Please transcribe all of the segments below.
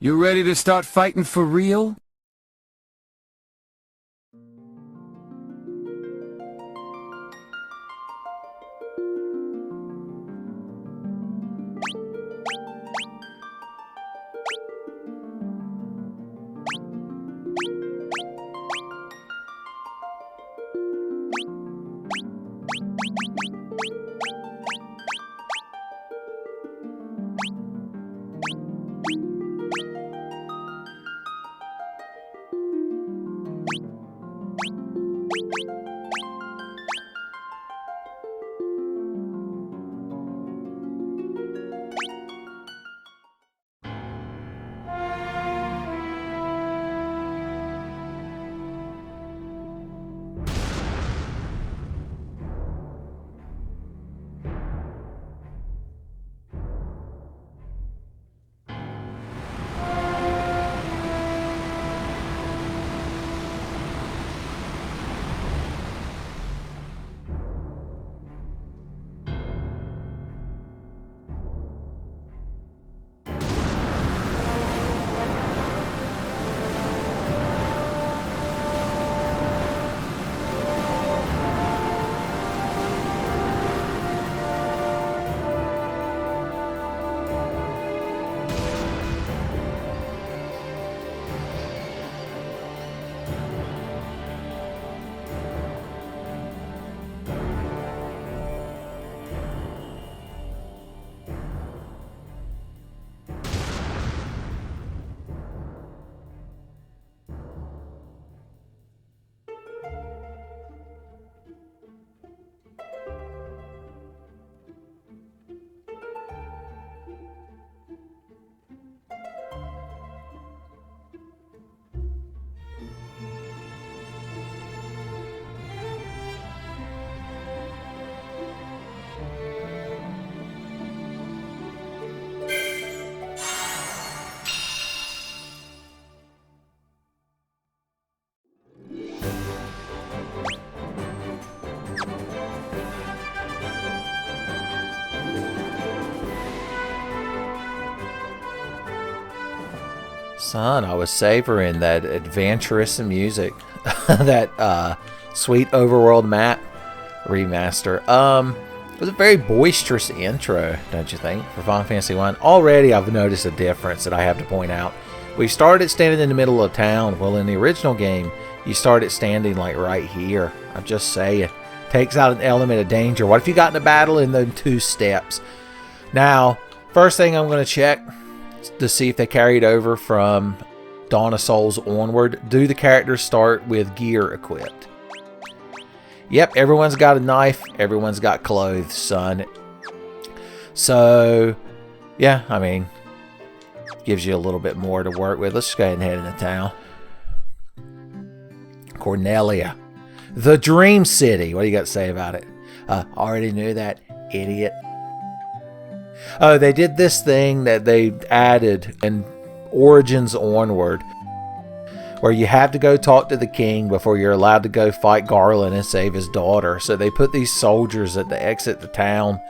You ready to start fighting for real? Son, I was savoring that adventurous music. That sweet overworld map remaster. It was a very boisterous intro, don't you think, for Final Fantasy 1? Already I've noticed a difference that I have to point out. We started standing in the middle of town. Well, in the original game, you started standing like right here. I'm just saying. Takes out an element of danger. What if you got in a battle in the 2 steps? Now, first thing I'm going to check to see if they carried over from Dawn of Souls onward. Do the characters start with gear equipped? Yep, everyone's got a knife. Everyone's got clothes, son. So, yeah, I mean, gives you a little bit more to work with. Let's just go ahead and head into town. Cornelia. The Dream City. What do you got to say about it? Already knew that, idiot. Oh, they did this thing that they added in Origins onward, where you have to go talk to the king before you're allowed to go fight Garland and save his daughter. So they put these soldiers at the exit the town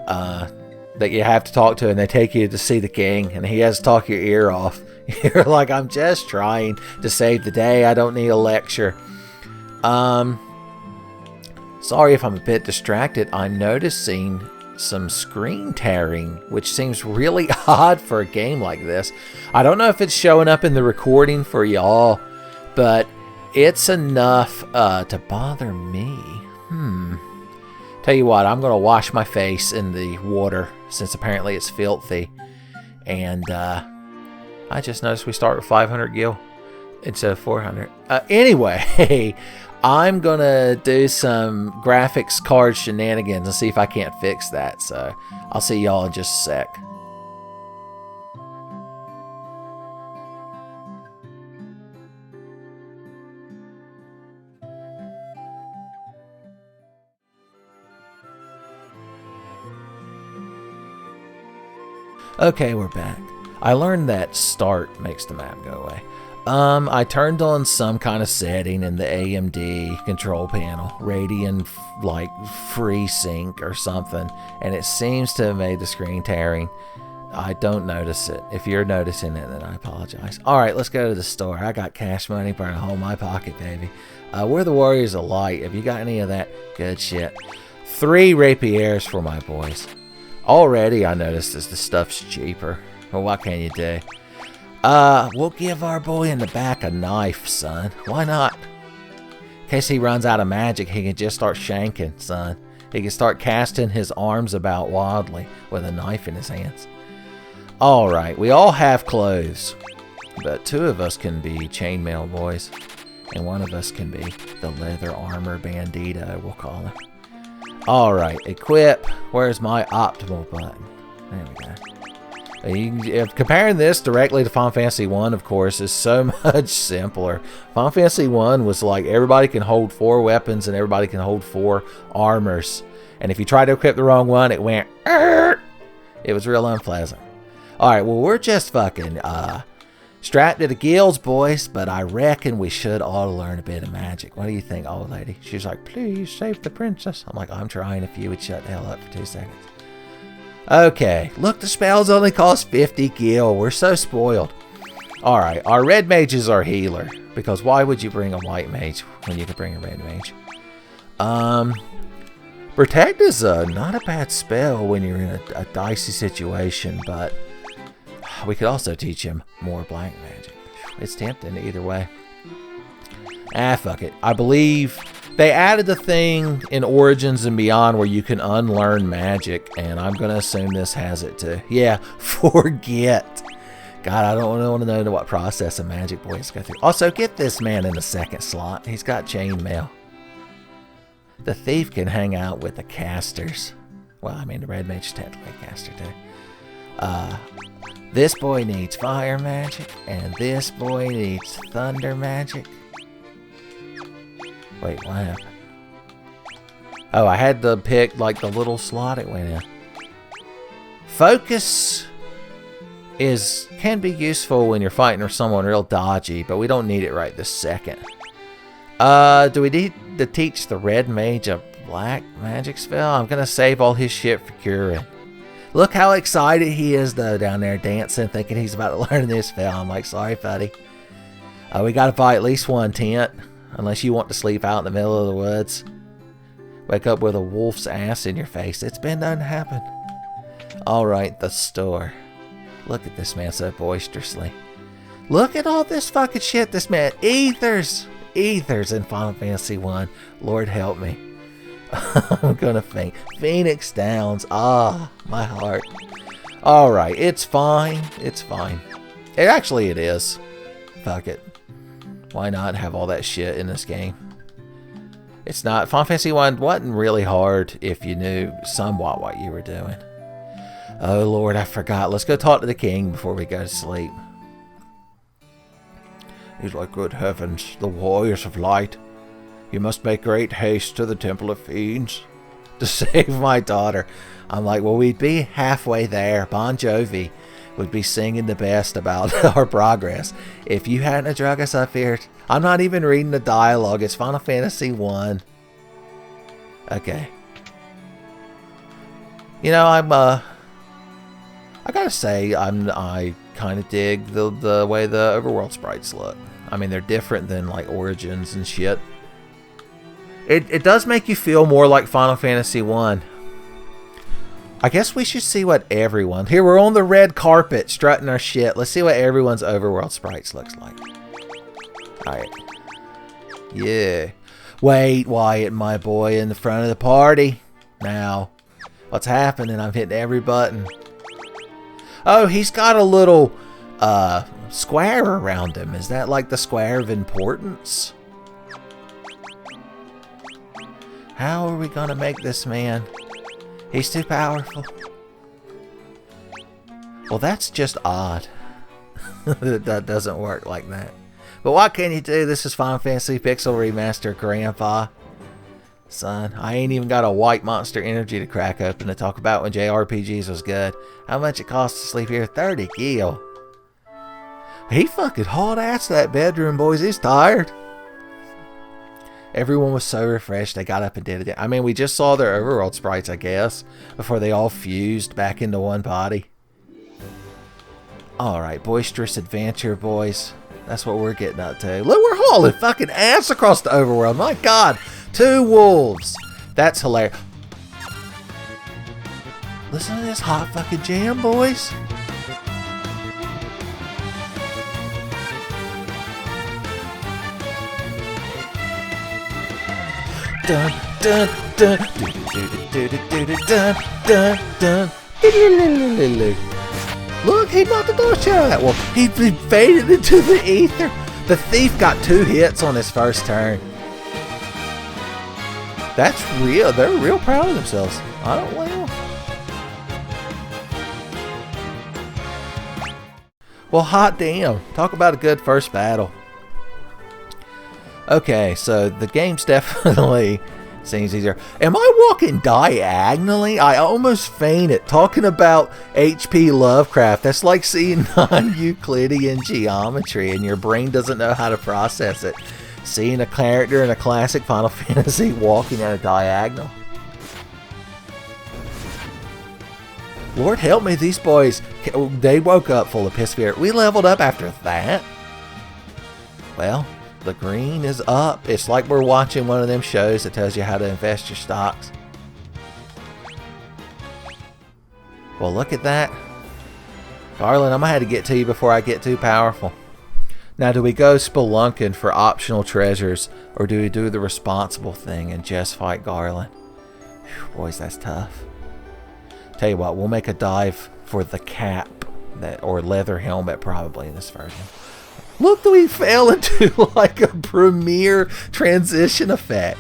that you have to talk to, and they take you to see the king, and he has to talk your ear off. You're like, I'm just trying to save the day. I don't need a lecture. Sorry if I'm a bit distracted. I'm noticing some screen tearing, which seems really odd for a game like this. I don't know if it's showing up in the recording for y'all, but it's enough to bother me. Tell you what, I'm gonna wash my face in the water since apparently it's filthy. And I just noticed we start with 500 gil instead of 400. Anyway, I'm gonna do some graphics card shenanigans and see if I can't fix that. So I'll see y'all in just a sec. Okay, we're back. I learned that start makes the map go away. I turned on some kind of setting in the AMD control panel, Radeon like FreeSync or something, and it seems to have made the screen tearing I don't notice it. If you're noticing it, then I apologize. Alright, let's go to the store. I got cash money burning a hole in my pocket, baby. We're the Warriors of Light. Have you got any of that? Good shit. 3 rapiers for my boys. Already I noticed as the stuff's cheaper. Well, what can you do? We'll give our boy in the back a knife, son. Why not? In case he runs out of magic, he can just start shanking, son. He can start casting his arms about wildly with a knife in his hands. Alright, we all have clothes. But 2 of us can be chainmail boys. And 1 of us can be the leather armor bandito, we'll call him. Alright, equip. Where's my optimal button? There we go. Comparing this directly to Final Fantasy 1, of course, is so much simpler. Final Fantasy 1 was like everybody can hold 4 weapons and everybody can hold 4 armors. And if you tried to equip the wrong one, it went... It was real unpleasant. Alright, well, we're just fucking strapped to the gills, boys, but I reckon we should all learn a bit of magic. What do you think, old lady? She's like, please save the princess. I'm like, I'm trying if you would shut the hell up for 2 seconds. Okay, look, the spells only cost 50 gil. We're so spoiled. Alright, our red mage is our healer, because why would you bring a white mage when you could bring a red mage? Protect is not a bad spell when you're in a dicey situation, but we could also teach him more black magic. It's tempting either way. Fuck it. I believe they added the thing in Origins and Beyond where you can unlearn magic, and I'm going to assume this has it too. Yeah, forget. God, I don't want to know what process a magic boys go through. Also, get this man in the 2nd slot. He's got chainmail. The thief can hang out with the casters. Well, I mean, the red mage is technically a caster too. This boy needs fire magic, and this boy needs thunder magic. Wait, what happened? Oh, I had to pick, like, the little slot it went in. Focus can be useful when you're fighting with someone real dodgy, but we don't need it right this second. Do we need to teach the red mage a black magic spell? I'm gonna save all his shit for curing. Look how excited he is, though, down there dancing, thinking he's about to learn this spell. I'm like, sorry, buddy. We gotta buy at least 1 tent, unless you want to sleep out in the middle of the woods. Wake up with a wolf's ass in your face. It's been known to happen. Alright, the store. Look at this man so boisterously. Look at all this fucking shit this man. Ethers in Final Fantasy 1. Lord help me. I'm gonna faint. Phoenix Downs. Ah, my heart. Alright, it's fine. It's fine. Actually, it is. Fuck it. Why not have all that shit in this game? It's not. Final Fantasy 1 wasn't really hard if you knew somewhat what you were doing. Oh, Lord, I forgot. Let's go talk to the king before we go to sleep. He's like, good heavens, the warriors of light. You must make great haste to the Temple of Fiends to save my daughter. I'm like, well, we'd be halfway there. Bon Jovi would be singing the best about our progress. If you hadn't drug us up here, I'm not even reading the dialogue. It's Final Fantasy 1. Okay. You know, I gotta say, I kind of dig the way the overworld sprites look. I mean, they're different than like Origins and shit. It does make you feel more like Final Fantasy 1. I guess we should see what everyone... Here, we're on the red carpet, strutting our shit. Let's see what everyone's overworld sprites looks like. Alright. Yeah. Wait, Wyatt, my boy, in the front of the party. Now, what's happening? I'm hitting every button. Oh, he's got a little square around him. Is that like the square of importance? How are we gonna make this man? He's too powerful. Well, that's just odd. That doesn't work like that. But what can you do? This is Final Fantasy Pixel Remaster, Grandpa. Son, I ain't even got a white monster energy to crack open to talk about when JRPGs was good. How much it costs to sleep here? 30 gil. He fucking hauled ass to that bedroom, boys. He's tired. Everyone was so refreshed they got up and did it. I mean, we just saw their overworld sprites, I guess, before they all fused back into one body. Alright, boisterous adventure, boys. That's what we're getting up to. Look, we're hauling fucking ass across the overworld. My God. 2 wolves. That's hilarious. Listen to this hot fucking jam, boys. Dun dun dun dun dun dun dun. Look, he knocked the door shut out of that wolf. He faded into the ether. The thief got 2 hits on his first turn. That's real. They're real proud of themselves. I don't blame them. Well, hot damn. Talk about a good first battle. Okay, so the game's definitely seems easier. Am I walking diagonally? I almost fainted talking about H.P. Lovecraft. That's like seeing non-Euclidean geometry and your brain doesn't know how to process it. Seeing a character in a classic Final Fantasy walking at a diagonal. Lord help me, these boys, they woke up full of piss fear. We leveled up after that. Well, the green is up. It's like we're watching one of them shows that tells you how to invest your stocks. Well, look at that. Garland, I'm going to have to get to you before I get too powerful. Now, do we go spelunking for optional treasures, or do we do the responsible thing and just fight Garland? Whew, boys, that's tough. Tell you what, we'll make a dive for the cap, or leather helmet probably in this version. Look, we fell into like a premiere transition effect.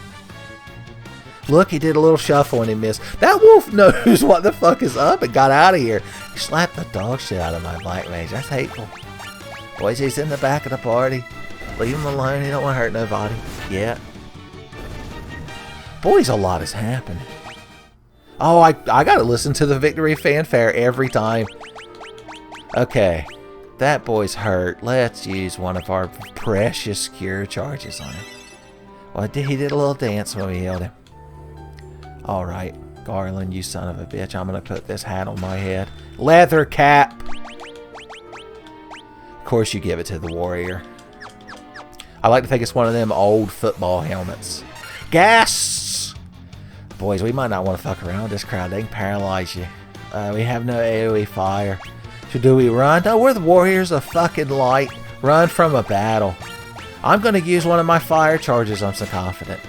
Look, he did a little shuffle and he missed. That wolf knows what the fuck is up and got out of here. He slapped the dog shit out of my Black Mage. That's hateful. Boys, he's in the back of the party. Leave him alone. He don't want to hurt nobody. Yeah. Boys, a lot is happening. Oh, I gotta listen to the victory fanfare every time. Okay. That boy's hurt. Let's use one of our precious cure charges on him. Well, he did a little dance when we healed him. Alright, Garland, you son of a bitch. I'm going to put this hat on my head. Leather cap! Of course you give it to the warrior. I like to think it's one of them old football helmets. Gas! Boys, we might not want to fuck around with this crowd. They can paralyze you. We have no AoE fire. So do we run? No, we're the warriors of fucking light. Run from a battle. I'm going to use one of my fire charges. I'm so confident.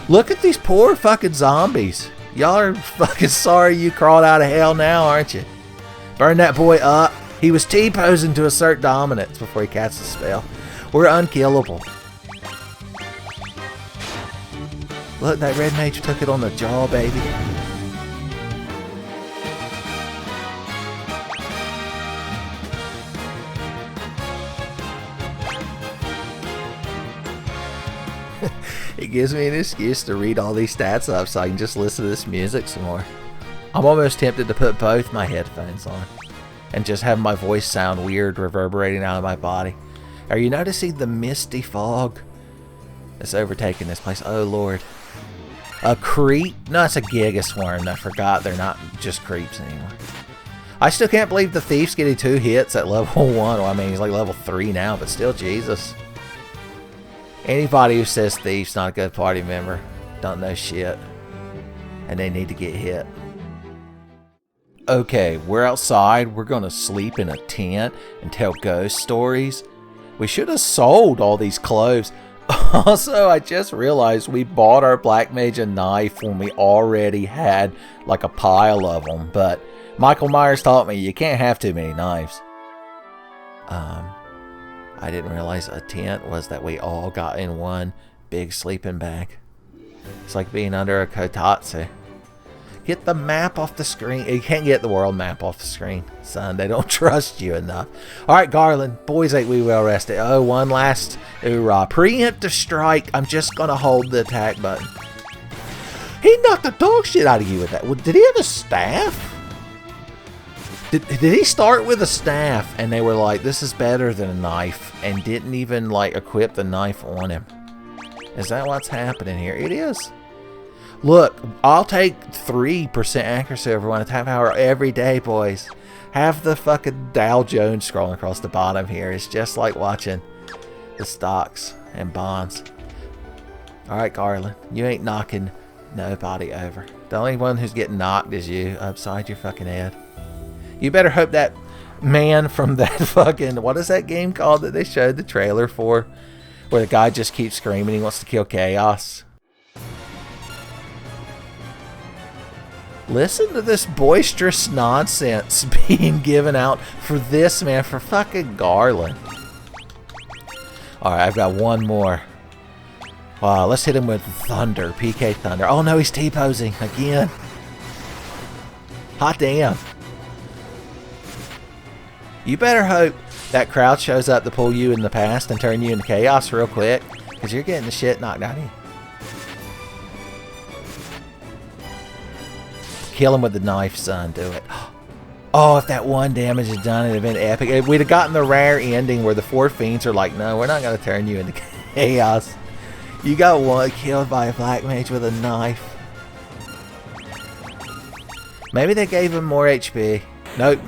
Look at these poor fucking zombies. Y'all are fucking sorry you crawled out of hell now, aren't you? Burn that boy up. He was T-posing to assert dominance before he casts the spell. We're unkillable. Look, that red mage took it on the jaw, baby. It gives me an excuse to read all these stats up so I can just listen to this music some more. I'm almost tempted to put both my headphones on and just have my voice sound weird reverberating out of my body. Are you noticing the misty fog that's overtaking this place? Oh Lord. A creep? No, it's a gigaswarm. I forgot they're not just creeps anymore. I still can't believe the thief's getting 2 hits at level 1. Well, I mean, he's like level 3 now, but still, Jesus. Anybody who says thief's not a good party member don't know shit. And they need to get hit. Okay, we're outside. We're going to sleep in a tent and tell ghost stories. We should have sold all these cloves. Also, I just realized we bought our Black Mage a knife when we already had like a pile of them. But Michael Myers taught me you can't have too many knives. I didn't realize a tent was that we all got in one big sleeping bag. It's like being under a kotatsu. Get the map off the screen. You can't get the world map off the screen, son. They don't trust you enough. Alright, Garland. Boys, ain't we well rested. Oh, one last hoorah. Preemptive strike. I'm just going to hold the attack button. He knocked the dog shit out of you with that. Well, did he have a staff? Did he start with a staff and they were like, this is better than a knife, and didn't even like equip the knife on him? Is that what's happening here? It is. Look, I'll take 3% accuracy over 1 attack power every day, boys. Have the fucking Dow Jones scrolling across the bottom here. It's just like watching the stocks and bonds. Alright, Garland. You ain't knocking nobody over. The only one who's getting knocked is you upside your fucking head. You better hope that man from that fucking... What is that game called that they showed the trailer for? Where the guy just keeps screaming he wants to kill Chaos. Listen to this boisterous nonsense being given out for this man, for fucking Garland. Alright, I've got one more. Wow, let's hit him with Thunder, PK Thunder. Oh no, he's T-posing again. Hot damn. You better hope that crowd shows up to pull you in the past and turn you into Chaos real quick, because you're getting the shit knocked out of you. Kill him with the knife, son. Do it. Oh, if that one damage is done, it'd have been epic. If we'd have gotten the rare ending where the 4 fiends are like, no, we're not going to turn you into Chaos. You got one killed by a Black Mage with a knife. Maybe they gave him more HP. Nope.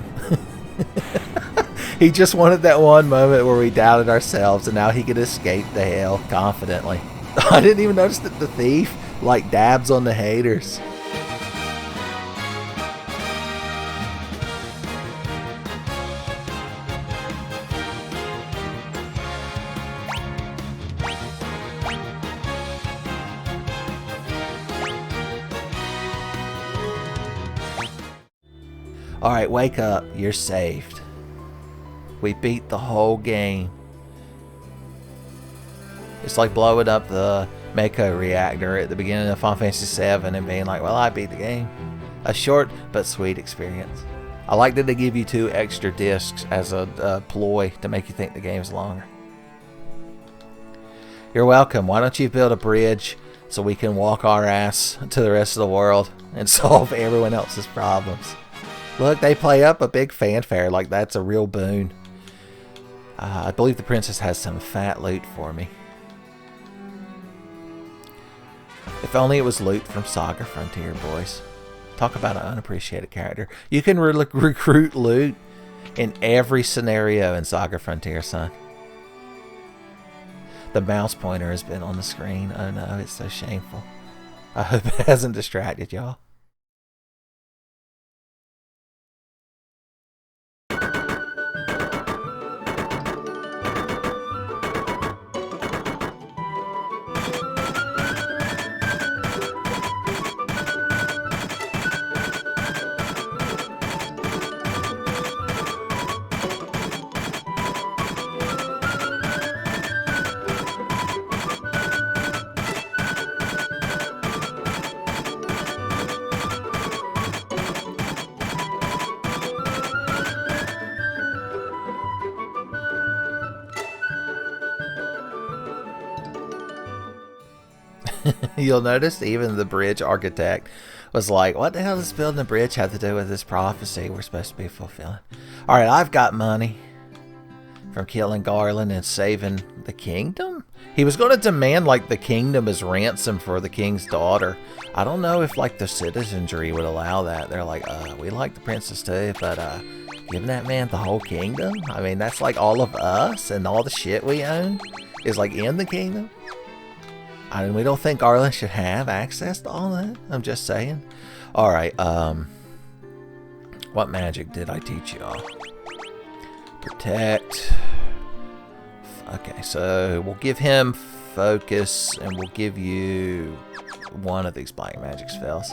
He just wanted that one moment where we doubted ourselves, and now he could escape the hell confidently. I didn't even notice that the thief like dabs on the haters. Alright, wake up. You're saved. We beat the whole game. It's like blowing up the Mako reactor at the beginning of Final Fantasy VII and being like, well, I beat the game. A short but sweet experience. I like that they give you 2 extra discs as a ploy to make you think the game's longer. You're welcome. Why don't you build a bridge so we can walk our ass to the rest of the world and solve everyone else's problems? Look, they play up a big fanfare like that's a real boon. I believe the princess has some fat loot for me. If only it was loot from Saga Frontier, boys. Talk about an unappreciated character. You can recruit loot in every scenario in Saga Frontier, son. The mouse pointer has been on the screen. Oh no, it's so shameful. I hope it hasn't distracted y'all. You'll notice even the bridge architect was like, what the hell does building a bridge have to do with this prophecy we're supposed to be fulfilling? Alright, I've got money from killing Garland and saving the kingdom? He was going to demand like the kingdom as ransom for the king's daughter. I don't know if like the citizenry would allow that. They're like, we like the princess too, but giving that man the whole kingdom? I mean, that's like all of us and all the shit we own is like in the kingdom. I mean, we don't think Garland should have access to all that. I'm just saying. Alright, what magic did I teach y'all? Protect. Okay, so we'll give him focus, and we'll give you one of these black magic spells.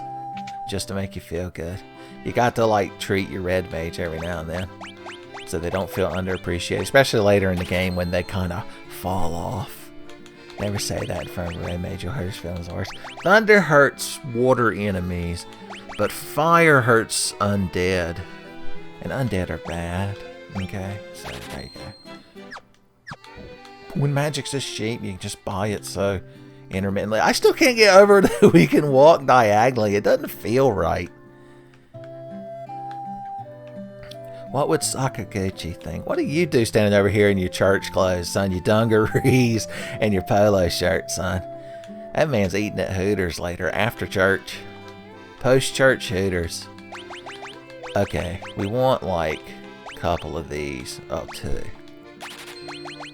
Just to make you feel good. You got to, like, treat your red mage every now and then. So they don't feel underappreciated. Especially later in the game when they kind of fall off. Never say that in front of a red mage, you'll hurt his feelings worse. Thunder hurts water enemies, but fire hurts undead. And undead are bad. Okay, so there you go. When magic's just cheap, you can just buy it so intermittently. I still can't get over that we can walk diagonally. It doesn't feel right. What would Sakaguchi think? What do you do standing over here in your church clothes, son? Your dungarees and your polo shirt, son. That man's eating at Hooters later, after church. Post-church Hooters. Okay, we want like a couple of these. Oh, 2.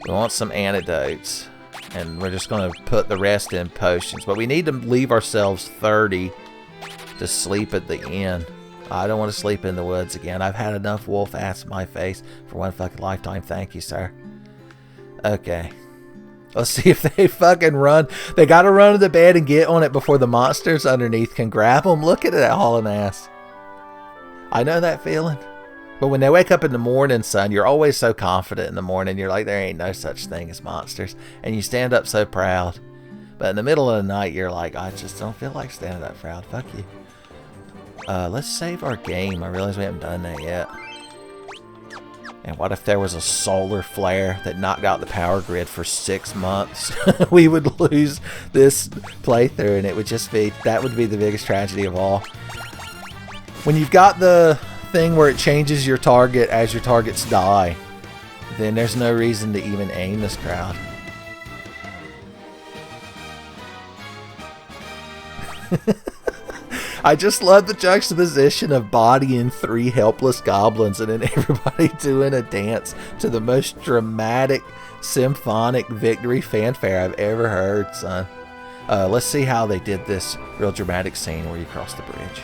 We want some antidotes. And we're just going to put the rest in potions. But we need to leave ourselves 30 to sleep at the inn. I don't want to sleep in the woods again. I've had enough wolf ass in my face for one fucking lifetime. Thank you, sir. Okay. Let's see if they fucking run. They got to run to the bed and get on it before the monsters underneath can grab them. Look at that hauling ass. I know that feeling. But when they wake up in the morning, son, you're always so confident in the morning. You're like, there ain't no such thing as monsters. And you stand up so proud. But in the middle of the night, you're like, I just don't feel like standing up proud. Fuck you. Let's save our game. I realize we haven't done that yet. And what if there was a solar flare that knocked out the power grid for 6 months? We would lose this playthrough, and it would just be, that would be the biggest tragedy of all. When you've got the thing where it changes your target as your targets die, then there's no reason to even aim this crowd. I just love the juxtaposition of bodying 3 helpless goblins and then everybody doing a dance to the most dramatic symphonic victory fanfare I've ever heard, son. Let's see how they did this real dramatic scene where you cross the bridge.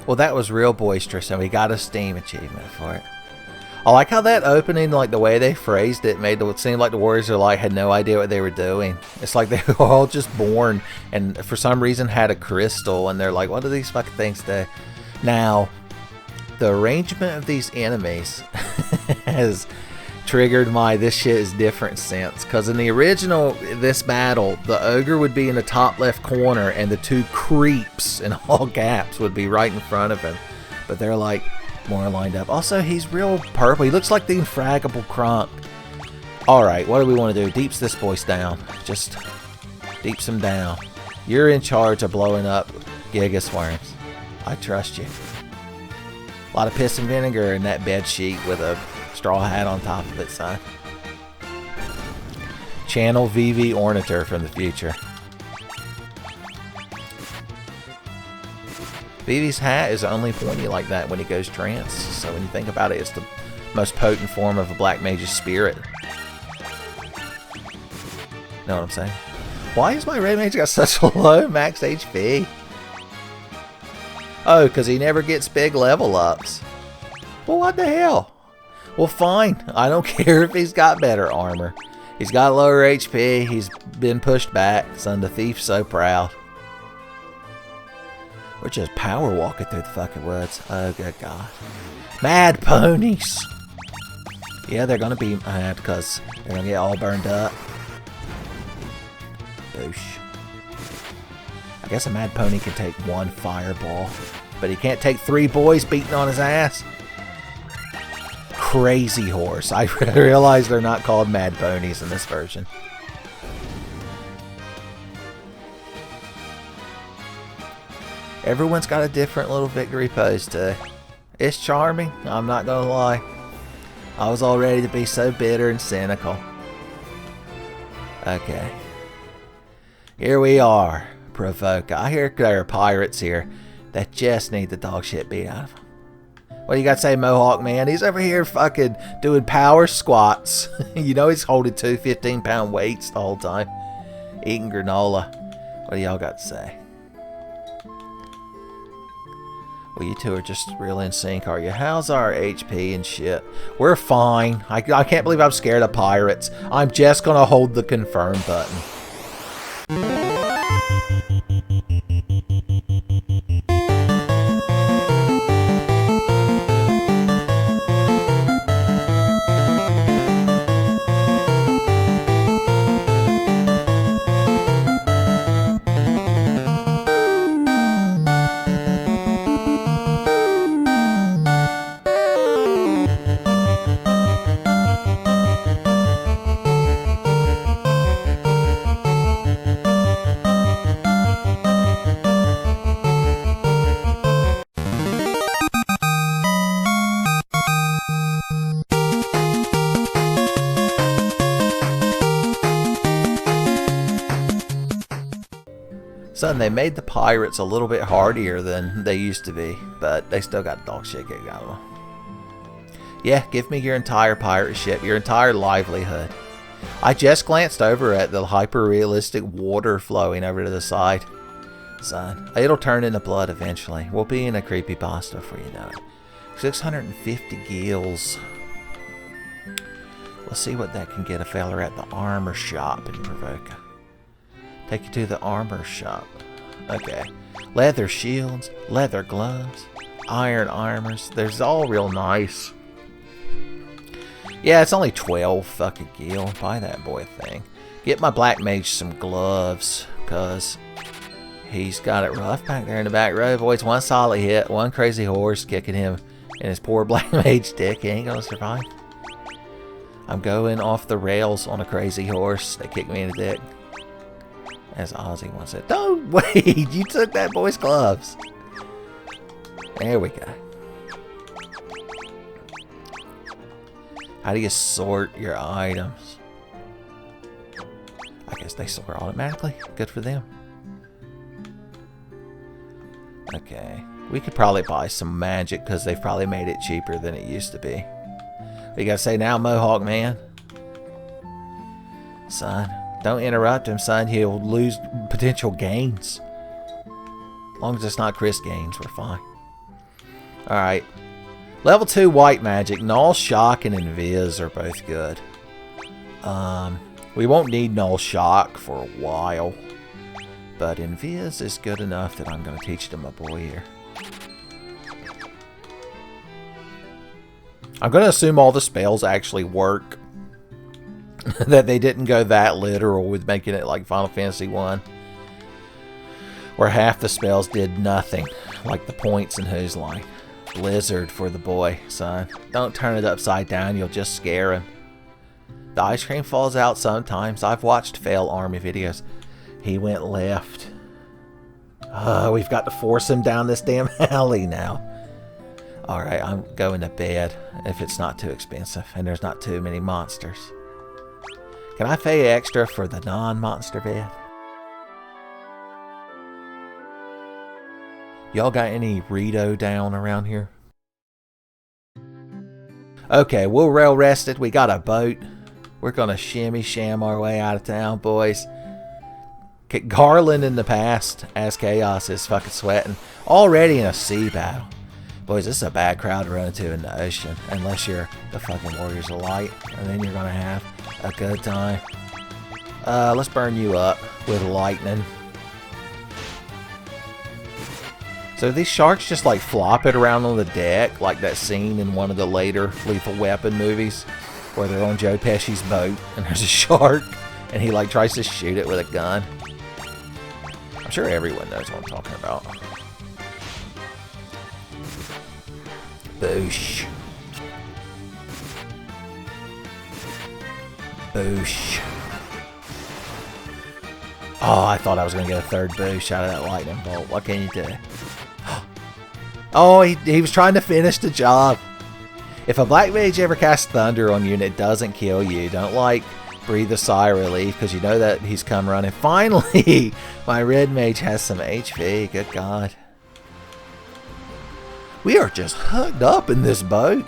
Well, that was real boisterous, and we got a Steam achievement for it. I like how that opening, like the way they phrased it, made it seem like the Warriors are like had no idea what they were doing. It's like they were all just born, and for some reason had a crystal, and they're like, "What do these fucking things do?" Now, the arrangement of these enemies has triggered my "this shit is different" sense. Because in the original, this battle, the ogre would be in the top left corner, and the 2 creeps in all caps would be right in front of him. But they're like more lined up. Also, he's real purple. He looks like the Infraggable Kronk. Alright, what do we want to do? Deeps this voice down. Just deeps him down. You're in charge of blowing up Giga Swarms. I trust you. A lot of piss and vinegar in that bed sheet with a straw hat on top of it, son. Channel VV Orniter from the future. VV's hat is only pointy like that when he goes trance, so when you think about it, it's the most potent form of a Black Mage's spirit. Know what I'm saying? Why has my Red Mage got such a low max HP? Oh, because he never gets big level ups. Well, what the hell? Well, fine. I don't care if he's got better armor. He's got lower HP. He's been pushed back. Son, the thief's so proud. We're just power walking through the fucking woods. Oh, good God. Mad ponies. Yeah, they're going to be mad because they're going to get all burned up. Boosh. I guess a mad pony can take 1 fireball, but he can't take 3 boys beating on his ass. Crazy horse. I realize they're not called mad ponies in this version. Everyone's got a different little victory pose too. It's charming, I'm not gonna lie. I was all ready to be so bitter and cynical. Okay. Here we are, Provoca. I hear there are pirates here that just need the dog shit beat out of them. What do you got to say, Mohawk man? He's over here fucking doing power squats. You know he's holding two 15-pound weights the whole time. Eating granola. What do y'all got to say? Well, you two are just real in sync, are you? How's our HP and shit? We're fine. I can't believe I'm scared of pirates. I'm just going to hold the confirm button. Son, they made the pirates a little bit hardier than they used to be, but they still got dog shit kicked out of them. Yeah, give me your entire pirate ship, your entire livelihood. I just glanced over at the hyper-realistic water flowing over to the side. Son, it'll turn into blood eventually. We'll be in a creepypasta before you know it. 650 gills. Let's see what that can get a feller at the armor shop in Provoca. Take you to the armor shop. Okay. Leather shields, leather gloves, iron armors. There's all real nice. Yeah, it's only 12 fucking gil. Buy that boy a thing. Get my Black Mage some gloves, cause he's got it rough back there in the back row, boys. One solid hit, one crazy horse kicking him in his poor Black Mage dick. He ain't gonna survive. I'm going off the rails on a crazy horse. They kicked me in the dick. As Ozzy once said, don't wait, you took that boy's gloves. There we go. How do you sort your items? I guess they sort automatically. Good for them. Okay. We could probably buy some magic because they've probably made it cheaper than it used to be. What you gotta say now, Mohawk man? Son. Don't interrupt him, son. He'll lose potential gains. As long as it's not Chris gains, we're fine. Alright. Level 2 white magic. Null, Shock, and Invis are both good. We won't need Null Shock for a while. But Invis is good enough that I'm going to teach it to my boy here. I'm going to assume all the spells actually work. That they didn't go that literal with making it like Final Fantasy 1. Where half the spells did nothing. Like the points in Whose Line. Blizzard for the boy, son. Don't turn it upside down, you'll just scare him. The ice cream falls out sometimes. I've watched fail army videos. He went left. We've got to force him down this damn alley now. Alright, I'm going to bed. If it's not too expensive. And there's not too many monsters. Can I pay extra for the non-monster bed? Y'all got any Rito down around here? Okay, we're well rested. We got a boat. We're gonna shimmy sham our way out of town, boys. Garland in the past, as Chaos is fucking sweating. Already in a sea battle. Boys, this is a bad crowd to run into in the ocean. Unless you're the fucking Warriors of Light. And then you're gonna have a good time. Let's burn you up with lightning. So these sharks just like flop it around on the deck, like that scene in one of the later Lethal Weapon movies, where they're on Joe Pesci's boat and there's a shark and he like tries to shoot it with a gun. I'm sure everyone knows what I'm talking about. Boosh. Boosh. Oh, I thought I was going to get a third boosh out of that lightning bolt. What can you do? Oh, he was trying to finish the job. If a Black Mage ever casts Thunder on you and it doesn't kill you, don't like breathe a sigh of relief because you know that he's come running. Finally, my Red Mage has some HP. Good God. We are just hooked up in this boat.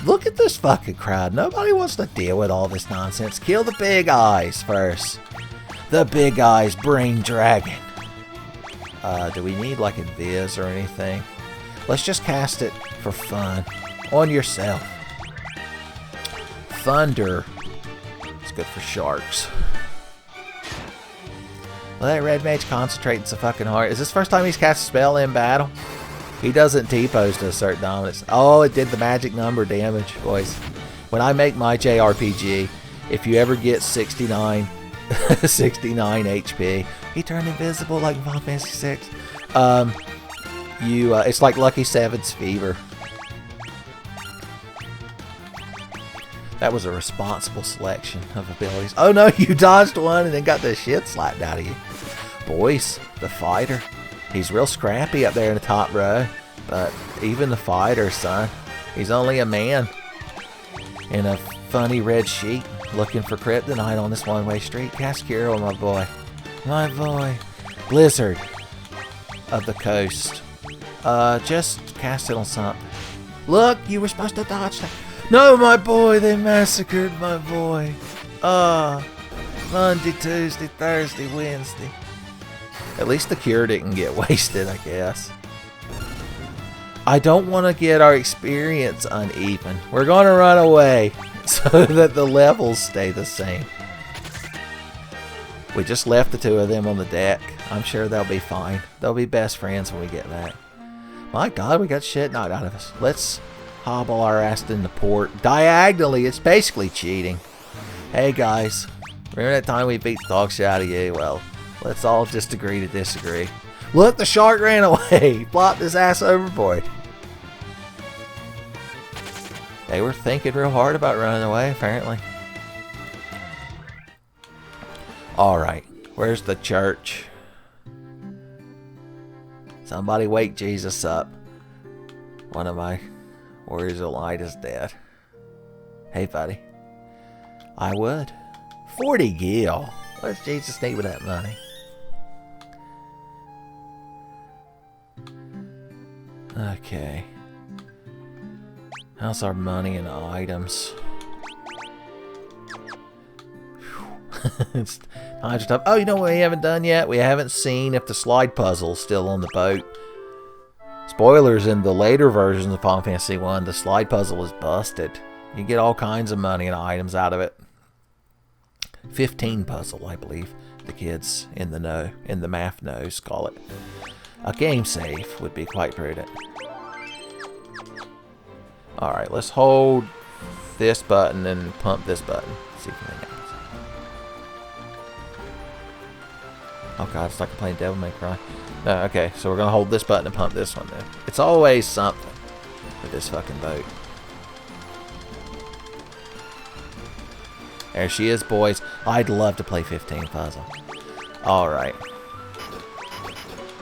Look at this fucking crowd. Nobody wants to deal with all this nonsense. Kill the big eyes first. The big eyes brain dragon. Do we need like a Viz or anything? Let's just cast it for fun. On yourself. Thunder. It's good for sharks. Well, that Red Mage concentrating so fucking hard. Is this the first time he's cast a spell in battle? He doesn't T-pose to assert dominance. Oh, it did the magic number damage, boys. When I make my JRPG, if you ever get 69 HP, he turned invisible like Final Fantasy 6. It's like Lucky Seven's fever. That was a responsible selection of abilities. Oh no, you dodged one and then got the shit slapped out of you. Boys, the fighter. He's real scrappy up there in the top row. But even the fighter, son, he's only a man in a funny red sheet looking for kryptonite on this one-way street. Cast Cure on my boy. My boy. Blizzard of the coast. Just cast it on something. Look, you were supposed to dodge that. No, my boy, they massacred my boy. Monday, Tuesday, Thursday, Wednesday. At least the cure didn't get wasted, I guess. I don't want to get our experience uneven. We're going to run away so that the levels stay the same. We just left the two of them on the deck. I'm sure they'll be fine. They'll be best friends when we get back. My God, we got shit knocked out of us. Let's hobble our ass into port. Diagonally, it's basically cheating. Hey guys, remember that time we beat the dog shit out of you? Well, let's all just agree to disagree. Look, the shark ran away. Flopped his ass overboard. They were thinking real hard about running away, apparently. Alright, where's the church? Somebody wake Jesus up. One of my warriors of light is dead. Hey, buddy. I would. 40 gil. What does Jesus need with that money? Okay. How's our money and items? It's times are tough. Oh, you know what we haven't done yet? We haven't seen if the slide puzzle's still on the boat. Spoilers, in the later versions of Final Fantasy 1, the slide puzzle is busted. You get all kinds of money and items out of it. 15 puzzle, I believe. The kids in the math knows call it. A game save would be quite prudent. Alright, let's hold this button and pump this button. See if anything happens. Oh god, it's like I'm playing Devil May Cry. No, okay, so we're gonna hold this button and pump this one then. It's always something with this fucking boat. There she is, boys. I'd love to play 15 puzzle. Alright.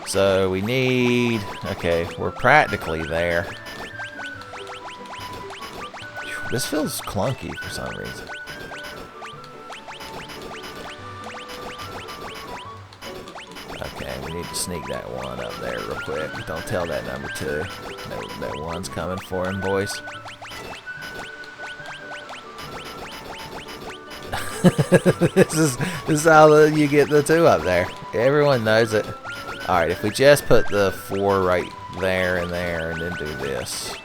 So we need... Okay, we're practically there. This feels clunky for some reason. Okay, we need to sneak that one up there real quick. Don't tell that number 2. That one's coming for him, boys. This is how you get the 2 up there. Everyone knows it. Alright, if we just put the 4 right there and then do this.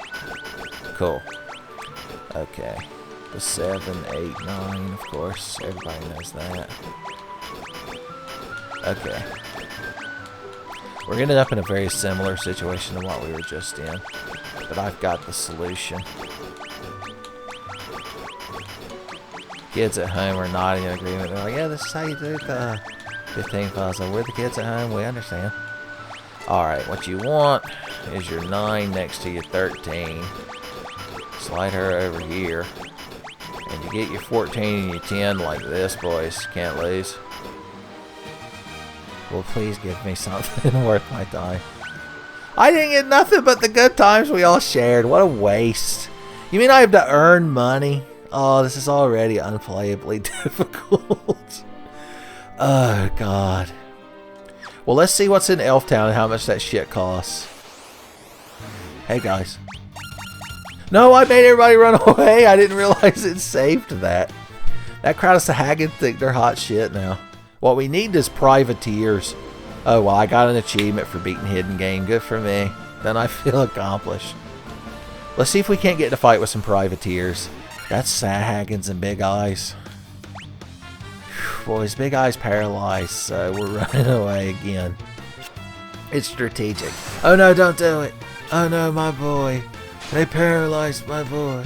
Cool. Okay. The 7, 8, 9, of course. Everybody knows that. Okay. We're ending up in a very similar situation to what we were just in. But I've got the solution. Kids at home are nodding in agreement. They're like, yeah, this is how you do the 15 puzzle. We're the kids at home. We understand. Alright, what you want is your 9 next to your 13. Slide her over here. And you get your 14 and your 10 like this, boys. Can't lose. Well, please give me something worth my time. I didn't get nothing but the good times we all shared. What a waste. You mean I have to earn money? Oh, this is already unplayably difficult. Oh, God. Well, let's see what's in Elf Town and how much that shit costs. Hey, guys. No, I made everybody run away. I didn't realize it saved that. That crowd of Sahagins think they're hot shit now. What we need is privateers. Oh, well, I got an achievement for beating Hidden Game. Good for me. Then I feel accomplished. Let's see if we can't get in a fight with some privateers. That's Sahagins and Big Eyes. Whew, boys, Big Eyes paralyzed, so we're running away again. It's strategic. Oh, no, don't do it. Oh, no, my boy. They paralyzed my boy.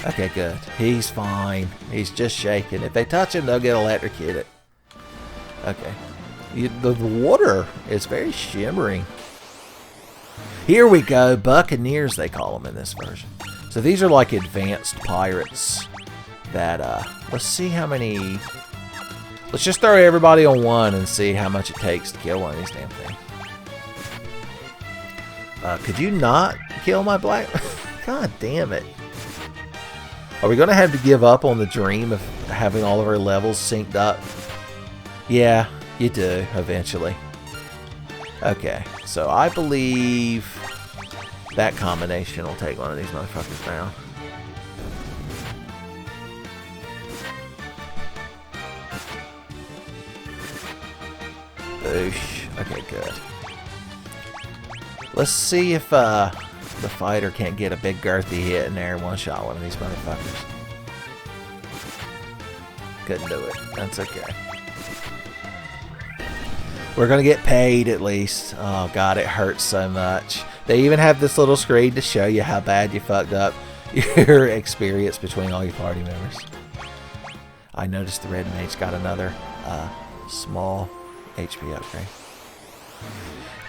Okay, good. He's fine. He's just shaking. If they touch him, they'll get electrocuted. Okay. The water is very shimmering. Here we go. Buccaneers, they call them in this version. So these are like advanced pirates that, let's see how many... Let's just throw everybody on one and see how much it takes to kill one of these damn things. Could you not kill my black... God damn it. Are we going to have to give up on the dream of having all of our levels synced up? Yeah, you do, eventually. Okay, so I believe that combination will take one of these motherfuckers down. Boosh. Okay, good. Let's see if the fighter can't get a big girthy hit in there and one-shot one of these motherfuckers. Couldn't do it. That's okay. We're going to get paid at least. Oh, God, it hurts so much. They even have this little screen to show you how bad you fucked up your experience between all your party members. I noticed the Red Mage got another small HP upgrade.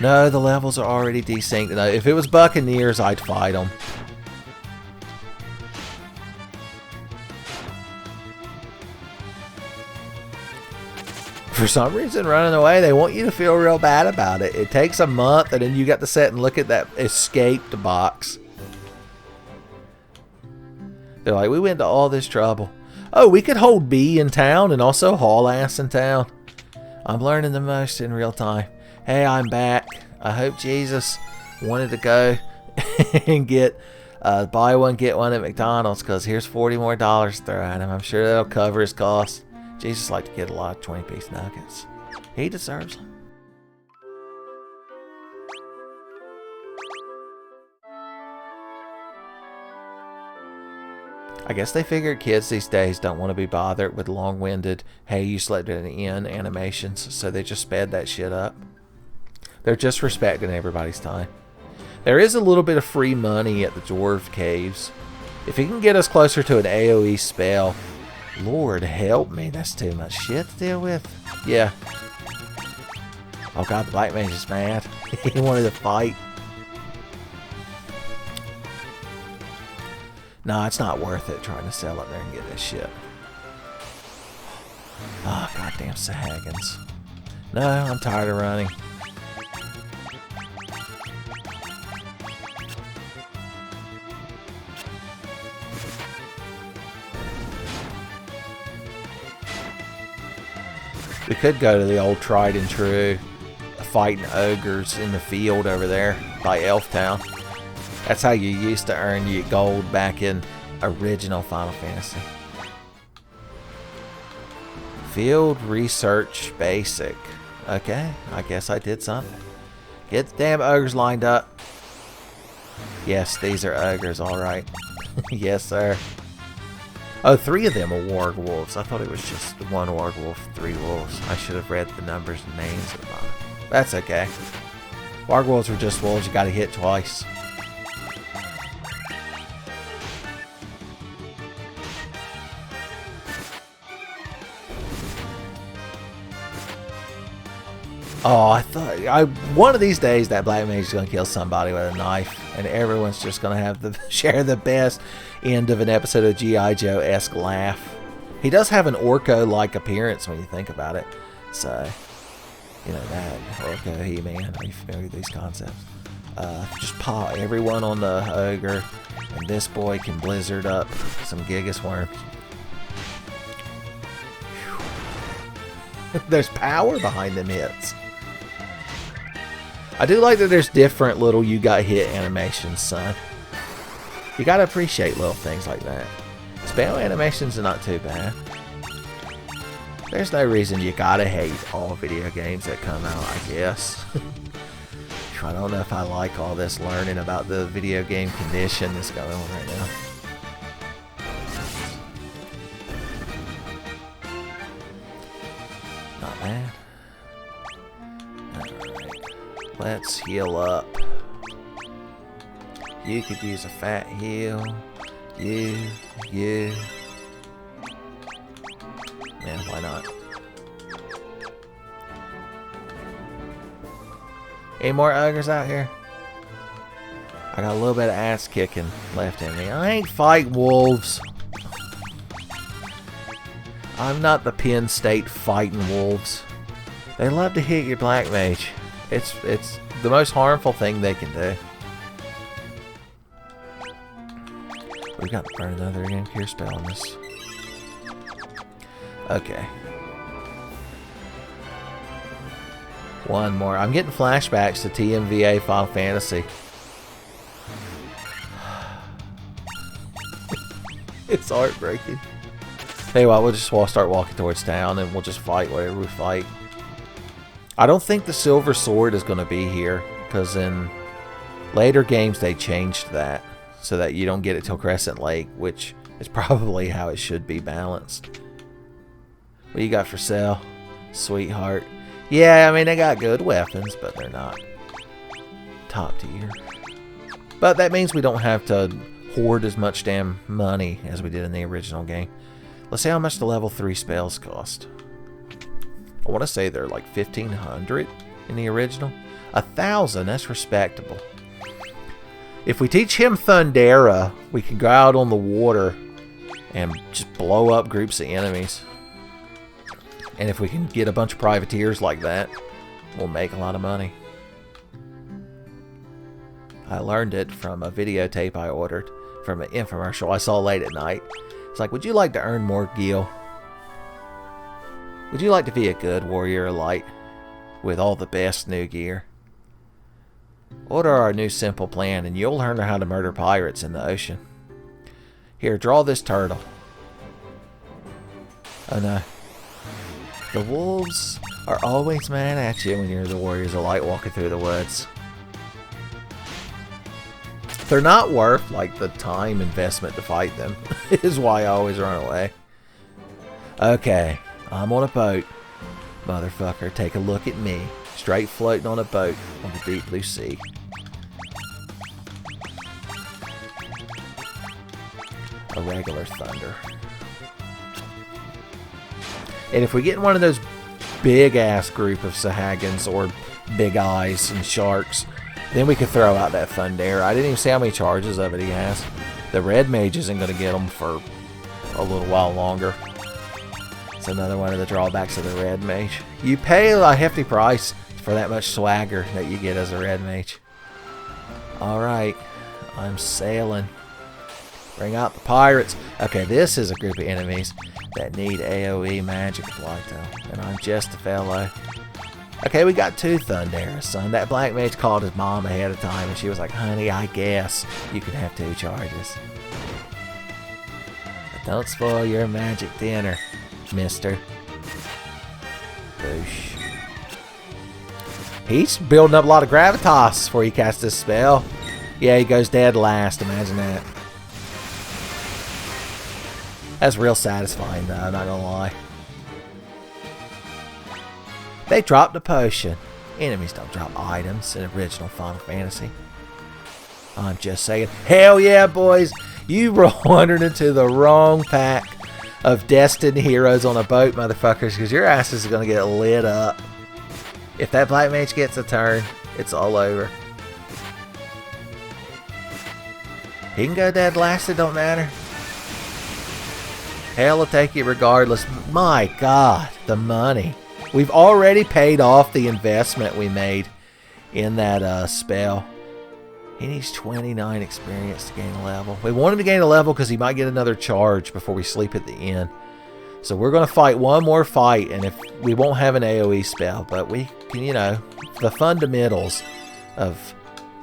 No, the levels are already desynced. No, if it was Buccaneers, I'd fight them. For some reason, running away, they want you to feel real bad about it. It takes a month, and then you got to sit and look at that escaped box. They're like, we went to all this trouble. Oh, we could hold B in town and also haul ass in town. I'm learning the most in real time. Hey, I'm back. I hope Jesus wanted to go and get buy one, get one at McDonald's, because here's $40 more to throw at him. I'm sure that'll cover his costs. Jesus liked to get a lot of 20-piece nuggets. He deserves them. I guess they figured kids these days don't want to be bothered with long-winded, hey, you slept at an inn animations, so they just sped that shit up. They're just respecting everybody's time. There is a little bit of free money at the Dwarf Caves. If it can get us closer to an AoE spell, Lord help me, that's too much shit to deal with. Yeah. Oh God, the Black Mage is mad. He wanted to fight. Nah, it's not worth it trying to sell up there and get this shit. Oh, goddamn Sahagins. No, I'm tired of running. We could go to the old tried and true fighting ogres in the field over there by Elf Town. That's how you used to earn your gold back in original Final Fantasy. Field Research Basic. Okay, I guess I did something. Get the damn ogres lined up. Yes, these are ogres, alright. Yes, sir. Oh, 3 of them are warg wolves. I thought it was just 1 warg wolf, 3 wolves. I should have read the numbers and names at the bottom. That's okay. Warg wolves are just wolves. You gotta hit twice. Oh, I thought one of these days that Black Mage is gonna kill somebody with a knife, and everyone's just gonna have the share the best end of an episode of G.I. Joe-esque laugh. He does have an Orko-like appearance when you think about it. So, You know that. Orca, He-Man. Are you familiar with these concepts? Just paw everyone on the ogre, and this boy can blizzard up some Gigas worms. There's power behind them hits. I do like that there's different little you got hit animations, son. You gotta appreciate little things like that. Spell animations are not too bad. There's no reason you gotta hate all video games that come out, I guess. I don't know if I like all this learning about the video game condition that's going on right now. Not bad. Alright. Let's heal up. You could use a fat heal. You. Man, why not? Any more ogres out here? I got a little bit of ass kicking left in me. I ain't fighting wolves. I'm not the Penn State fighting wolves. They love to hit your Black Mage. It's the most harmful thing they can do. We got to burn another Cure spell on this. Okay. One more. I'm getting flashbacks to TMVA Final Fantasy. It's heartbreaking. Hey, well, we'll just start walking towards town and we'll just fight whatever we fight. I don't think the Silver Sword is going to be here because in later games they changed that so that you don't get it till Crescent Lake, which is probably how it should be balanced. What you got for sale, sweetheart? Yeah, I mean, they got good weapons, but they're not top tier. But that means we don't have to hoard as much damn money as we did in the original game. Let's see how much the level 3 spells cost. I want to say they're like 1,500 in the original. 1,000, that's respectable. If we teach him Thundera, we can go out on the water and just blow up groups of enemies. And if we can get a bunch of privateers like that, we'll make a lot of money. I learned it from a videotape I ordered from an infomercial I saw late at night. It's like, would you like to earn more gil? Would you like to be a good warrior of light with all the best new gear? Order our new simple plan and you'll learn how to murder pirates in the ocean. Here, draw this turtle. Oh no. The wolves are always mad at you when you're the warriors of light walking through the woods. They're not worth like the time investment to fight them. Is why I always run away. Okay, I'm on a boat. Motherfucker, take a look at me. Straight floating on a boat on the deep blue sea. A regular thunder. And if we get in one of those big ass group of Sahagins or big eyes and sharks, then we could throw out that Thundera. I didn't even see how many charges of it he has. The Red Mage isn't going to get them for a little while longer. It's another one of the drawbacks of the Red Mage. You pay a hefty price for that much swagger that you get as a Red Mage. Alright, I'm sailing. Bring out the pirates. Okay, this is a group of enemies that need AoE magic Plato, and I'm just a fellow. Okay, we got 2 Thunderas, son. That Black Mage called his mom ahead of time, and she was like, honey, I guess you can have 2 charges. But don't spoil your magic dinner, mister. Boosh. He's building up a lot of gravitas before he casts this spell. Yeah, he goes dead last, imagine that. That's real satisfying though, I'm not gonna lie. They dropped a potion. Enemies don't drop items in original Final Fantasy. I'm just saying. Hell yeah, boys! You wandered into the wrong pack of destined heroes on a boat, motherfuckers, because your asses are gonna get lit up. If that Black Mage gets a turn, it's all over. He can go dead last, it don't matter. Hell will take it regardless. My God, the money. We've already paid off the investment we made in that spell. He needs 29 experience to gain a level. We want him to gain a level because he might get another charge before we sleep at the inn. So we're going to fight one more fight, and if we won't have an AoE spell, but we can, you know, the fundamentals of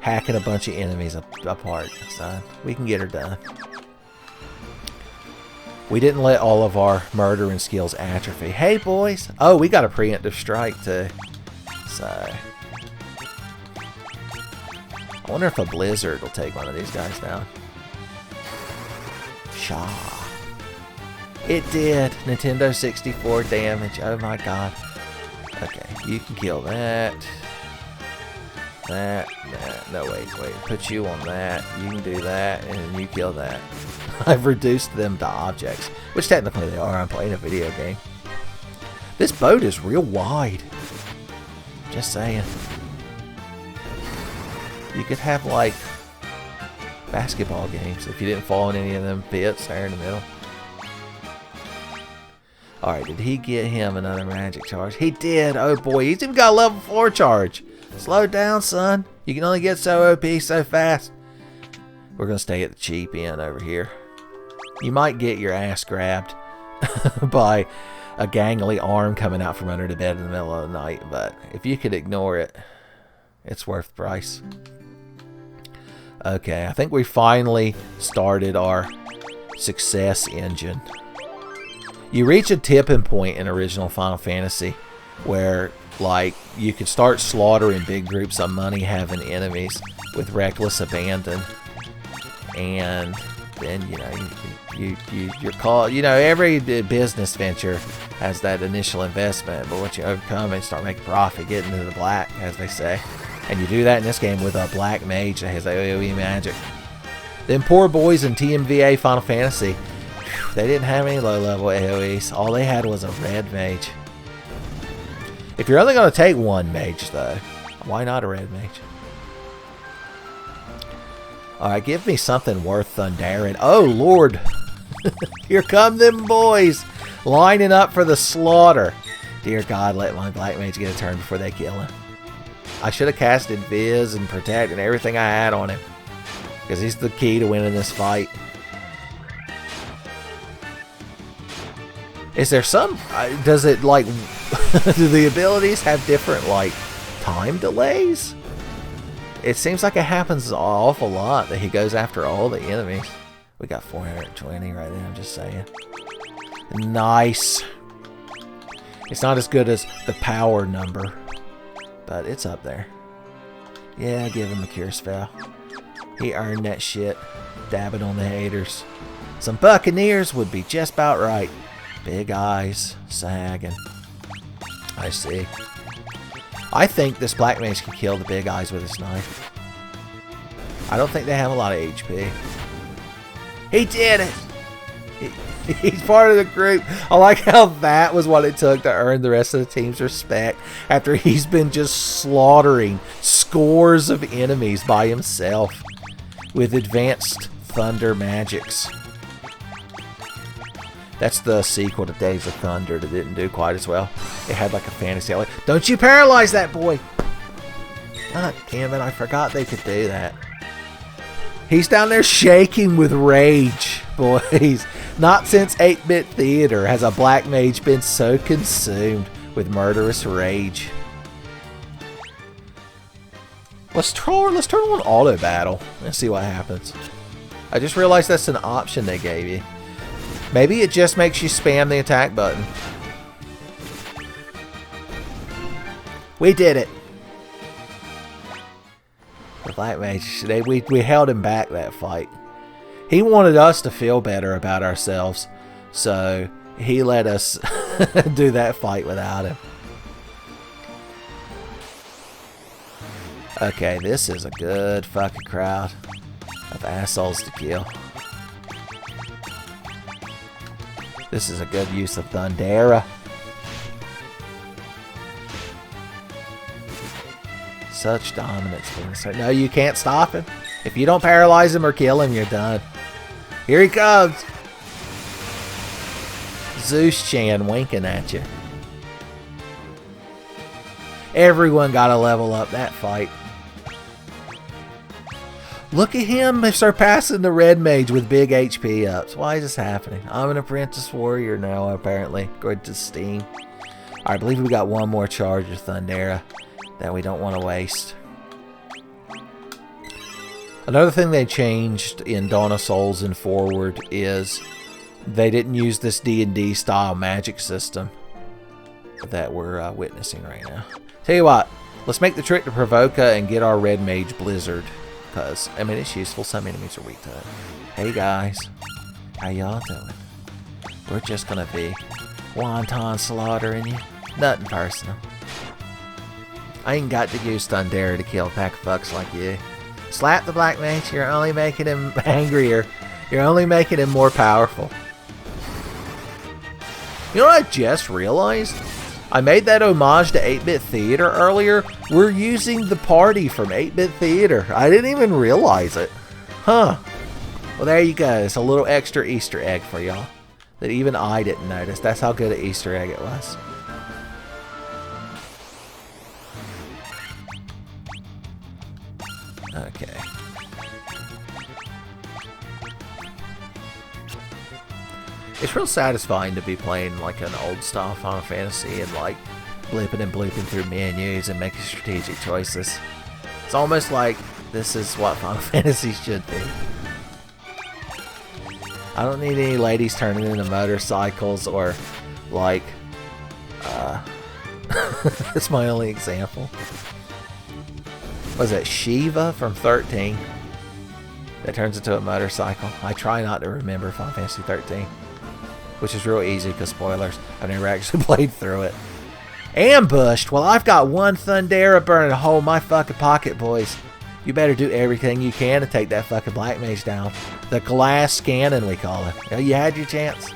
hacking a bunch of enemies apart. So we can get her done. We didn't let all of our murdering skills atrophy. Hey, boys. Oh, we got a preemptive strike, too. So I wonder if a blizzard will take one of these guys down. Shaw. It did. Nintendo 64 damage. Oh my god. Okay, you can kill that. That. No, wait. Put you on that. You can do that, and then you kill that. I've reduced them to objects, which technically they are. I'm playing a video game. This boat is real wide. Just saying. You could have, like, basketball games if you didn't fall in any of them pits there in the middle. Alright, did he get him another magic charge? He did! Oh boy, he's even got a level 4 charge! Slow down, son. You can only get so OP so fast. We're gonna stay at the cheap inn over here. You might get your ass grabbed by a gangly arm coming out from under the bed in the middle of the night, but if you could ignore it, it's worth the price. Okay, I think we finally started our success engine. You reach a tipping point in original Final Fantasy where, like, you could start slaughtering big groups of money-having enemies with reckless abandon, and then, you know, you're called. You know, every business venture has that initial investment, but once you overcome it, start making profit, get into the black, as they say. And you do that in this game with a Black Mage that has AoE magic. Them poor boys in TMVA Final Fantasy, they didn't have any low-level AoEs. All they had was a red mage. If you're only going to take one mage, though, why not a red mage? Alright, give me something worth thundering. Oh, Lord. Here come them boys, lining up for the slaughter. Dear God, let my Black Mage get a turn before they kill him. I should have casted Viz and Protect and everything I had on him, because he's the key to winning this fight. Is there some... does it, like... do the abilities have different, like, time delays? It seems like it happens an awful lot that he goes after all the enemies. We got 420 right there, I'm just saying. Nice. It's not as good as the power number, but it's up there. Yeah, give him a cure spell. He earned that shit. Dabbing on the haters. Some Buccaneers would be just about right. Big eyes, sagging. I see. I think this Black Mage can kill the big eyes with his knife. I don't think they have a lot of HP. He did it! He's part of the group. I like how that was what it took to earn the rest of the team's respect after he's been just slaughtering scores of enemies by himself with advanced thunder magics. That's the sequel to Days of Thunder that didn't do quite as well. It had like a fantasy element. Don't you paralyze that boy! God damn it, I forgot they could do that. He's down there shaking with rage, boys. Not since 8-bit theater has a Black Mage been so consumed with murderous rage. Let's turn on auto battle and see what happens. I just realized that's an option they gave you. Maybe it just makes you spam the attack button. We did it. The Black Mage, we held him back that fight. He wanted us to feel better about ourselves, so he let us do that fight without him. Okay, this is a good fucking crowd of assholes to kill. This is a good use of Thundera. Such dominance. No, you can't stop him. If you don't paralyze him or kill him, you're done. Here he comes. Zeus Chan winking at you. Everyone got to level up that fight. Look at him surpassing the Red Mage with big HP ups. Why is this happening? I'm an apprentice warrior now, apparently. According to Steam. I believe we got one more charge of Thundera that we don't want to waste. Another thing they changed in Dawn of Souls and forward is they didn't use this D&D style magic system that we're witnessing right now. Tell you what, let's make the trip to Provoca and get our Red Mage Blizzard. Because, I mean, it's useful. Some enemies are weak to it. Hey, guys. How y'all doing? We're just going to be wonton slaughtering you. Nothing personal. I ain't got to use Thundera to kill a pack of fucks like you. Slap the Black Mage. You're only making him angrier. You're only making him more powerful. You know what I just realized? I made that homage to 8-Bit Theater earlier. We're using the party from 8-Bit Theater. I didn't even realize it. Huh. Well, there you go. It's a little extra Easter egg for y'all that even I didn't notice. That's how good an Easter egg it was. Okay. It's real satisfying to be playing like an old style Final Fantasy and like blipping and blooping through menus and making strategic choices. It's almost like this is what Final Fantasy should be. I don't need any ladies turning into motorcycles or like that's my only example. Was it Shiva from 13 that turns into a motorcycle? I try not to remember Final Fantasy 13. Which is real easy because spoilers, I've never actually played through it. Ambushed? Well, I've got one Thundera burning a hole in my fucking pocket, boys. You better do everything you can to take that fucking Black Mage down. The glass cannon, we call it. You had your chance.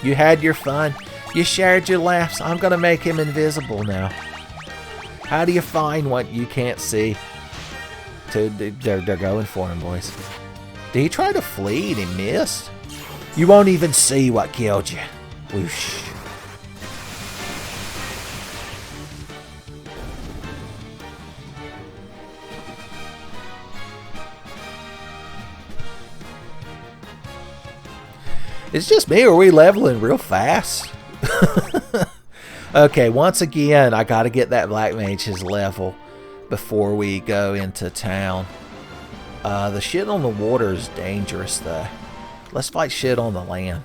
You had your fun. You shared your laughs. I'm going to make him invisible now. How do you find what you can't see? They're going for him, boys. Did he try to flee and he missed? You won't even see what killed you. Whoosh. It's just me, or are we leveling real fast? Okay, once again, I gotta get that Black Mage his level before we go into town. The shit on the water is dangerous, though. Let's fight shit on the land.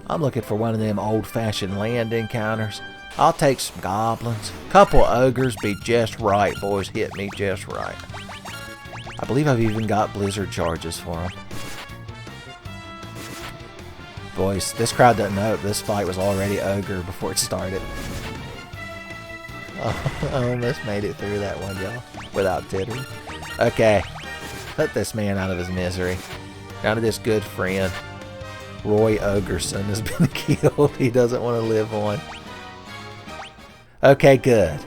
I'm looking for one of them old-fashioned land encounters. I'll take some goblins. Couple ogres be just right, boys. Hit me just right. I believe I've even got blizzard charges for them. Boys, this crowd doesn't know this fight was already ogre before it started. Oh, I almost made it through that one, y'all, without tittering. Okay, put this man out of his misery. Now this good friend, Roy Ogerson, has been killed. He doesn't want to live on. Okay, good.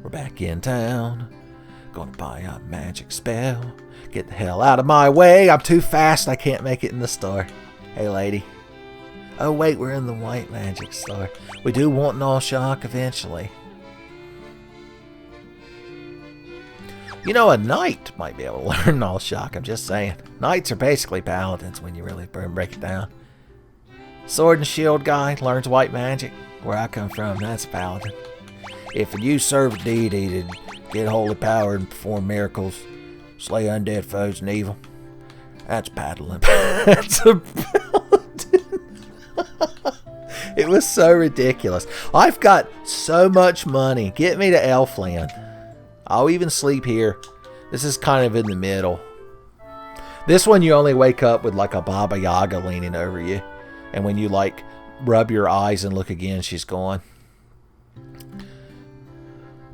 We're back in town. Gonna buy a magic spell. Get the hell out of my way. I'm too fast. I can't make it in the store. Hey, lady. Oh, wait, we're in the white magic store. We do want an all shock eventually. You know, a knight might be able to learn all shock. I'm just saying. Knights are basically paladins when you really break it down. Sword and shield guy learns white magic. Where I come from, that's a paladin. If you serve a deity to get holy power and perform miracles, slay undead foes and evil, that's paddling. That's a paladin. It was so ridiculous. I've got so much money. Get me to Elfland. I'll even sleep here. This is kind of in the middle. This one you only wake up with like a Baba Yaga leaning over you. And when you like rub your eyes and look again, she's gone.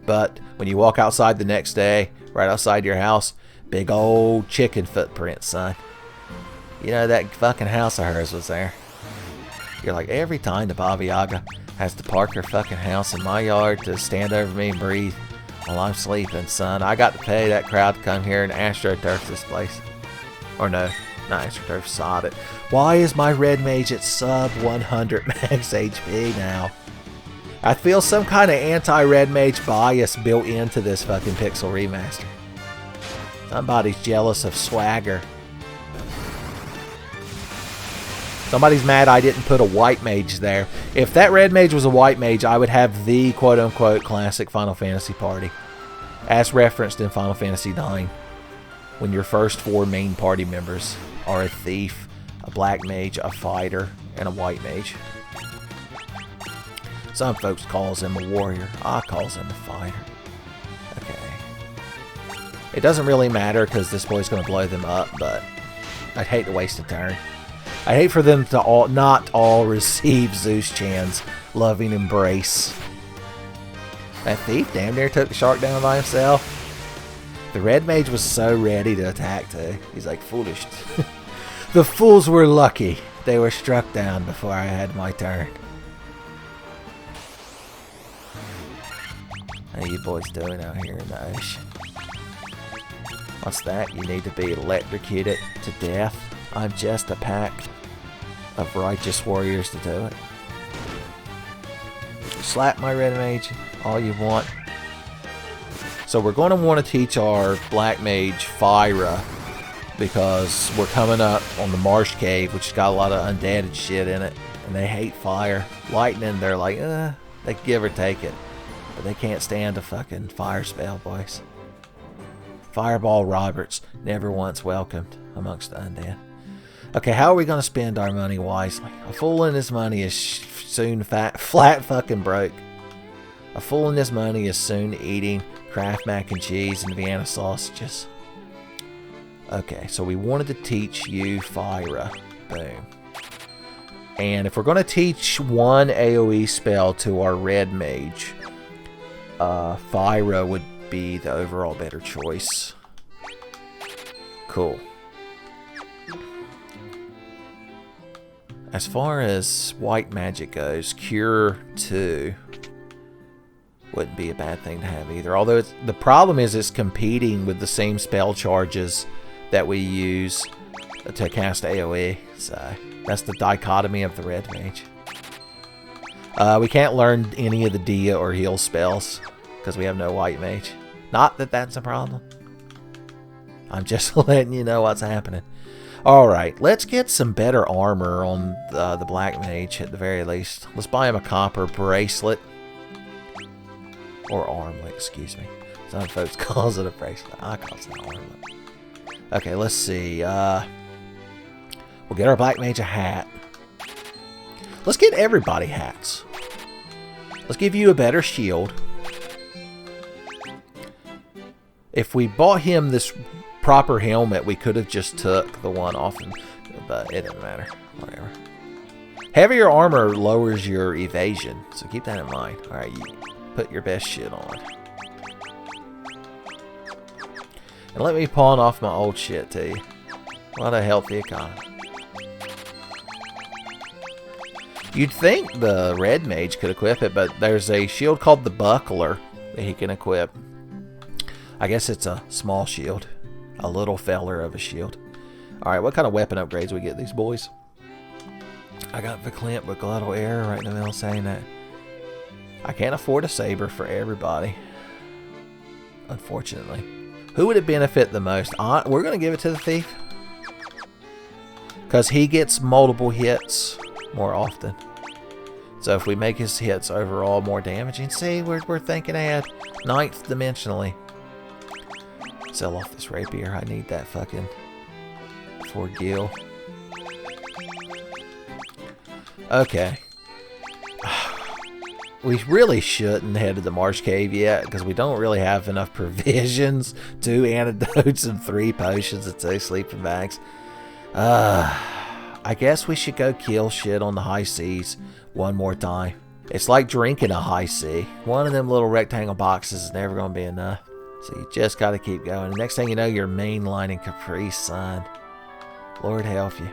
But when you walk outside the next day, right outside your house, big old chicken footprint, son. You know, that fucking house of hers was there. You're like, every time the Baba Yaga has to park her fucking house in my yard to stand over me and breathe while I'm sleeping, son. I got to pay that crowd to come here and astroturf this place. Or no, not astroturf, sod it. Why is my red mage at sub 100 max HP now? I feel some kind of anti-Red Mage bias built into this fucking Pixel Remaster. Somebody's jealous of swagger. Somebody's mad I didn't put a White Mage there. If that Red Mage was a White Mage, I would have the quote-unquote classic Final Fantasy party. As referenced in Final Fantasy IX. When your first 4 main party members are a Thief, a Black Mage, a Fighter, and a White Mage. Some folks calls him a Warrior. I calls him a Fighter. Okay. It doesn't really matter because this boy's going to blow them up, but I'd hate to waste a turn. I hate for them to not all receive Zeus Chan's loving embrace. That Thief damn near took the shark down by himself. The Red Mage was so ready to attack too. He's like, foolish. The fools were lucky. They were struck down before I had my turn. How you boys doing out here in the ocean? What's that? You need to be electrocuted to death? I'm just a pack of righteous warriors to do it. Slap my Red Mage all you want. So we're going to want to teach our Black Mage Fyra because we're coming up on the Marsh Cave, which has got a lot of undead shit in it, and they hate fire. Lightning, they're like, they give or take it, but they can't stand a fucking fire spell, boys. Fireball Roberts, never once welcomed amongst the undead. Okay, how are we going to spend our money wisely? A fool and his money is soon flat fucking broke. A fool and his money is soon eating Kraft mac and cheese and Vienna sausages. Okay, so we wanted to teach you Fyra. Boom. And if we're going to teach one AoE spell to our Red Mage, Fyra would be the overall better choice. Cool. As far as white magic goes, Cure 2 wouldn't be a bad thing to have either. Although the problem is it's competing with the same spell charges that we use to cast AoE. So that's the dichotomy of the Red Mage. We can't learn any of the Dia or heal spells because we have no White Mage. Not that that's a problem. I'm just letting you know what's happening. Alright, let's get some better armor on the Black Mage at the very least. Let's buy him a copper bracelet. Or armlet, excuse me. Some folks calls it a bracelet. I call it an armlet. Okay, let's see. We'll get our Black Mage a hat. Let's get everybody hats. Let's give you a better shield. If we bought him this proper helmet, we could have just took the one off him, but it didn't matter. Whatever. Heavier armor lowers your evasion, so keep that in mind. Alright, you put your best shit on. And let me pawn off my old shit to you. What a healthy economy. You'd think the Red Mage could equip it, but there's a shield called the Buckler that he can equip. I guess it's a small shield. A little feller of a shield. Alright, what kind of weapon upgrades do we get these boys? I got Verklempt with Glottal Air right in the middle saying that I can't afford a saber for everybody. Unfortunately. Who would it benefit the most? We're going to give it to the Thief. Because he gets multiple hits more often. So if we make his hits overall more damaging, see, we're thinking ahead. 9th dimensionally. Sell off this rapier. I need that fucking for Gil. Okay. We really shouldn't head to the Marsh Cave yet because we don't really have enough provisions. 2 antidotes and 3 potions and 2 sleeping bags. I guess we should go kill shit on the high seas one more time. It's like drinking a high sea. One of them little rectangle boxes is never going to be enough. So you just got to keep going. The next thing you know, you're mainlining Caprice, son. Lord help you.